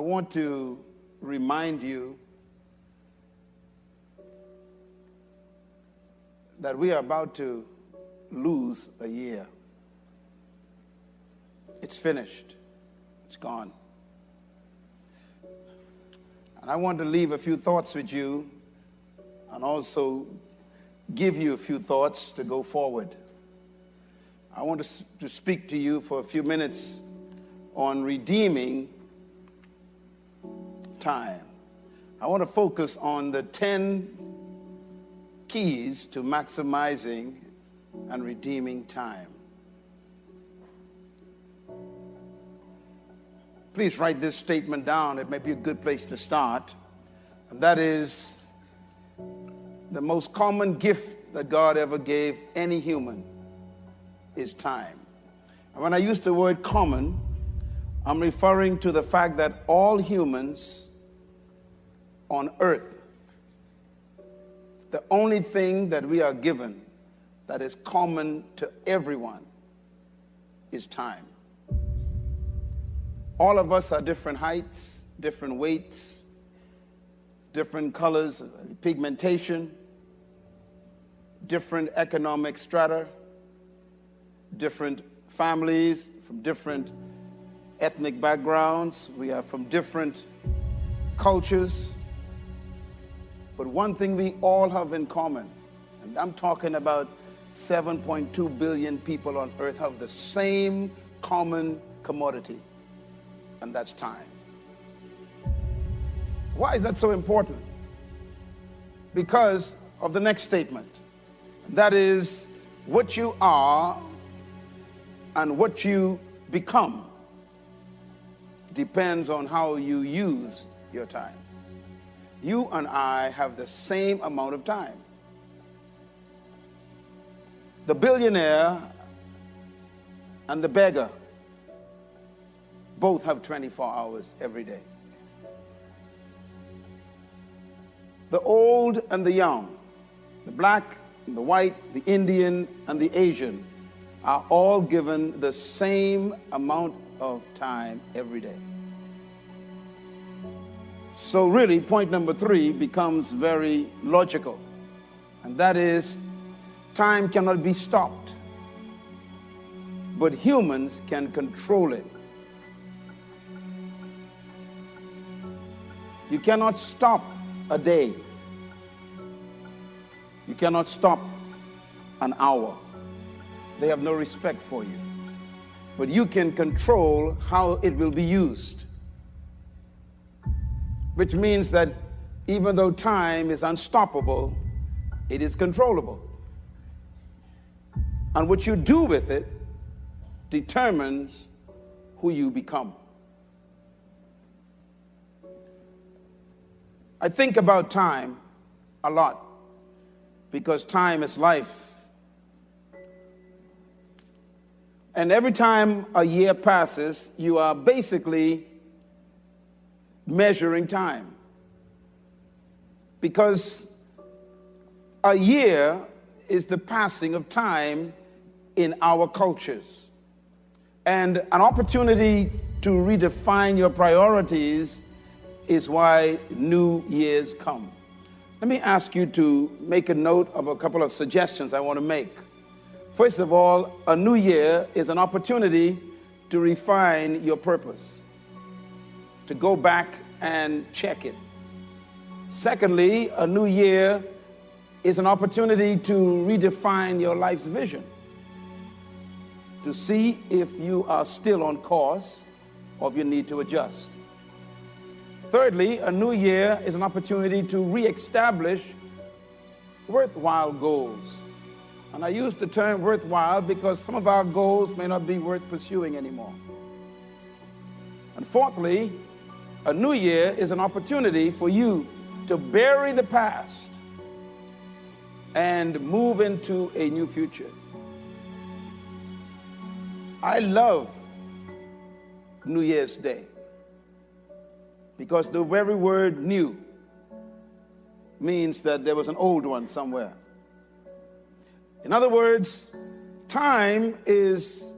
want to remind you that we are about to lose a year. It's finished. It's gone. And I want to leave a few thoughts with you and also give you a few thoughts to go forward. I want to speak to you for a few minutes on redeeming time. I want to focus on the 10 keys to maximizing and redeeming time. Please write this statement down. It may be a good place to start. And that is, the most common gift that God ever gave any human is time. And when I use the word common, I'm referring to the fact that all humans on earth, the only thing that we are given that is common to everyone is time. All of us are different heights, different weights, different colors, pigmentation, different economic strata, different families from different ethnic backgrounds. We are from different cultures. But one thing we all have in common, and I'm talking about 7.2 billion people on earth, have the same common commodity, and that's time. Why is that so important? Because of the next statement. That is, what you are and what you become depends on how you use your time. You and I have the same amount of time. The billionaire and the beggar both have 24 hours every day. The old and the young, the black and the white, the Indian and the Asian are all given the same amount of time every day. So really, point number 3 becomes very logical, and that is, time cannot be stopped, but humans can control it. You cannot stop a day. You cannot stop an hour. They have no respect for you. But you can control how it will be used. Which means that even though time is unstoppable, it is controllable. And what you do with it determines who you become. I think about time a lot because time is life. And every time a year passes, you are basically measuring time. Because a year is the passing of time in our cultures. And an opportunity to redefine your priorities is why New Year's come. Let me ask you to make a note of a couple of suggestions I want to make. First of all, a new year is an opportunity to refine your purpose, to go back and check it. Secondly, a new year is an opportunity to redefine your life's vision, to see if you are still on course or if you need to adjust. Thirdly, a new year is an opportunity to reestablish worthwhile goals. And I use the term worthwhile because some of our goals may not be worth pursuing anymore. And fourthly, a new year is an opportunity for you to bury the past and move into a new future. I love New Year's Day because the very word new means that there was an old one somewhere. In other words, time is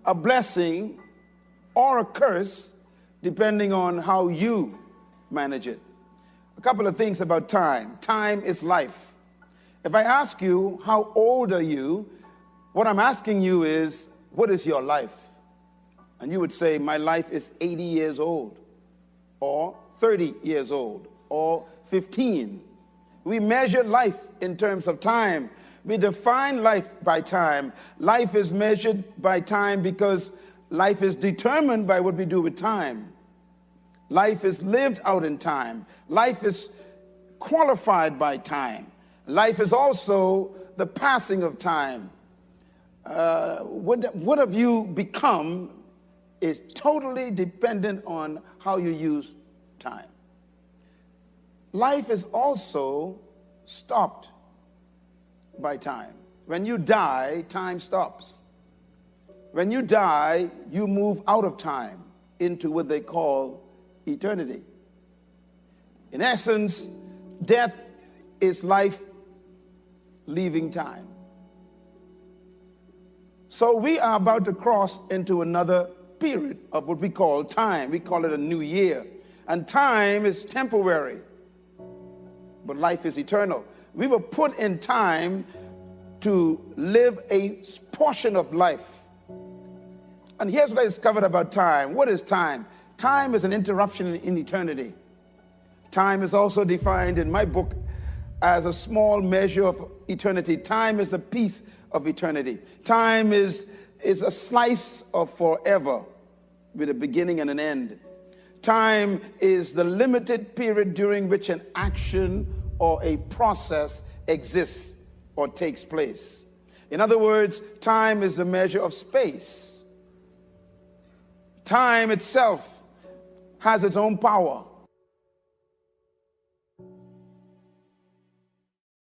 a blessing or a curse depending on how you manage it. A couple of things about time. Time is life. If I ask you, how old are you? What I'm asking you is, what is your life? And you would say, my life is 80 years old, or 30 years old, or 15. We measure life in terms of time. We define life by time. Life is measured by time because life is determined by what we do with time. Life is lived out in time. Life is qualified by time. Life is also the passing of time. What have you become is totally dependent on how you use time. Life is also stopped by time. When you die, time stops. When you die, you move out of time into what they call eternity. In essence, death is life leaving time. So we are about to cross into another period of what we call time. We call it a new year. And time is temporary, but life is eternal. We were put in time to live a portion of life. And here's what I discovered about time. What is time? Time is an interruption in eternity. Time is also defined in my book as a small measure of eternity. Time is a piece of eternity. Time is a slice of forever with a beginning and an end. Time is the limited period during which an action or a process exists or takes place. In other words, time is a measure of space. Time itself has its own power.